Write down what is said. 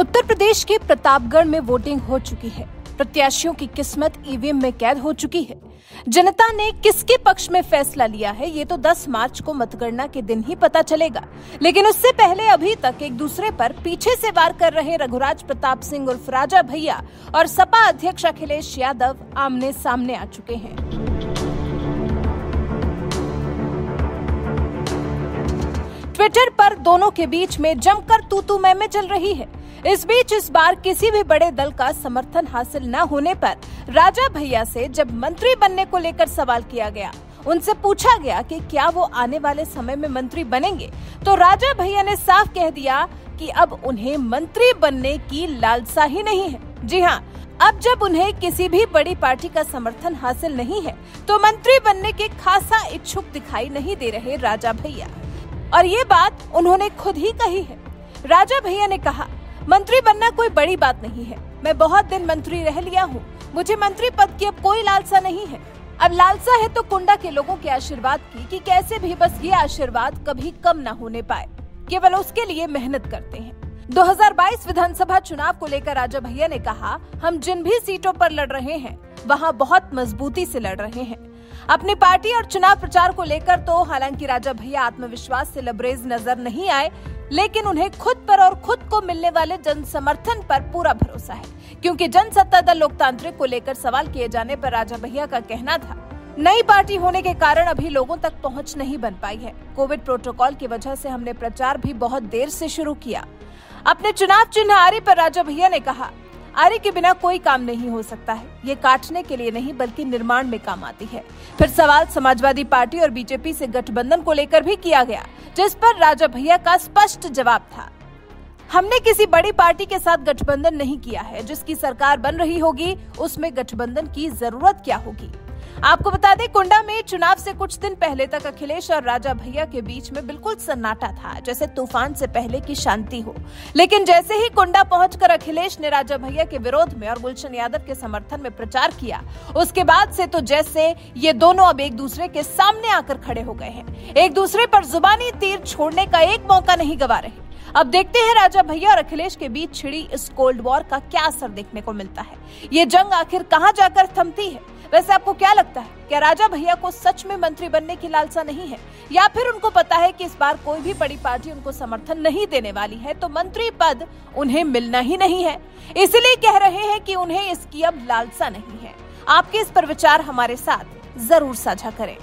उत्तर प्रदेश के प्रतापगढ़ में वोटिंग हो चुकी है। प्रत्याशियों की किस्मत ईवीएम में कैद हो चुकी है। जनता ने किसके पक्ष में फैसला लिया है ये तो 10 मार्च को मतगणना के दिन ही पता चलेगा। लेकिन उससे पहले अभी तक एक दूसरे पर पीछे से वार कर रहे रघुराज प्रताप सिंह उर्फ राजा भैया और सपा अध्यक्ष अखिलेश यादव आमने सामने आ चुके हैं। ट्विटर पर दोनों के बीच में जमकर तू-तू मैं चल रही है। इस बीच इस बार किसी भी बड़े दल का समर्थन हासिल न होने पर राजा भैया से जब मंत्री बनने को लेकर सवाल किया गया, उनसे पूछा गया कि क्या वो आने वाले समय में मंत्री बनेंगे, तो राजा भैया ने साफ कह दिया कि अब उन्हें मंत्री बनने की लालसा ही नहीं है। जी हाँ, अब जब उन्हें किसी भी बड़ी पार्टी का समर्थन हासिल नहीं है तो मंत्री बनने के खासा इच्छुक दिखाई नहीं दे रहे राजा भैया। और ये बात उन्होंने खुद ही कही है। राजा भैया ने कहा, मंत्री बनना कोई बड़ी बात नहीं है। मैं बहुत दिन मंत्री रह लिया हूँ। मुझे मंत्री पद की अब कोई लालसा नहीं है। अब लालसा है तो कुंडा के लोगों के आशीर्वाद की कि कैसे भी बस ये आशीर्वाद कभी कम न होने पाए। केवल उसके लिए मेहनत करते हैं। 2022 विधानसभा चुनाव को लेकर राजा भैया ने कहा, हम जिन भी सीटों पर लड़ रहे हैं वहाँ बहुत मजबूती से लड़ रहे हैं। अपनी पार्टी और चुनाव प्रचार को लेकर तो हालांकि राजा भैया आत्मविश्वास से लबरेज नजर नहीं आए, लेकिन उन्हें खुद पर और खुद को मिलने वाले जन समर्थन पर पूरा भरोसा है। क्योंकि जनसत्ता दल लोकतांत्रिक को लेकर सवाल किए जाने पर राजा भैया का कहना था, नई पार्टी होने के कारण अभी लोगों तक पहुंच नहीं बन पाई है। कोविड प्रोटोकॉल की वजह से हमने प्रचार भी बहुत देर से शुरू किया। अपने चुनाव चिन्ह आरी पर राजा भैया ने कहा, आरी के बिना कोई काम नहीं हो सकता है। ये काटने के लिए नहीं बल्कि निर्माण में काम आती है। फिर सवाल समाजवादी पार्टी और बीजेपी से गठबंधन को लेकर भी किया गया, जिस पर राजा भैया का स्पष्ट जवाब था, हमने किसी बड़ी पार्टी के साथ गठबंधन नहीं किया है। जिसकी सरकार बन रही होगी उसमें गठबंधन की जरूरत क्या होगी। आपको बता दें, कुंडा में चुनाव से कुछ दिन पहले तक अखिलेश और राजा भैया के बीच में बिल्कुल सन्नाटा था, जैसे तूफान से पहले की शांति हो। लेकिन जैसे ही कुंडा पहुंचकर अखिलेश ने राजा भैया के विरोध में और गुलशन यादव के समर्थन में प्रचार किया, उसके बाद से तो जैसे ये दोनों अब एक दूसरे के सामने आकर खड़े हो गए हैं। एक दूसरे पर जुबानी तीर छोड़ने का एक मौका नहीं गवा रहे। अब देखते हैं राजा भैया और अखिलेश के बीच छिड़ी इस कोल्ड वॉर का क्या असर देखने को मिलता है। ये जंग आखिर कहां जाकर थमती है। वैसे आपको क्या लगता है, क्या राजा भैया को सच में मंत्री बनने की लालसा नहीं है, या फिर उनको पता है कि इस बार कोई भी बड़ी पार्टी उनको समर्थन नहीं देने वाली है तो मंत्री पद उन्हें मिलना ही नहीं है, इसलिए कह रहे हैं कि उन्हें इसकी अब लालसा नहीं है। आपके इस पर विचार हमारे साथ जरूर साझा करें।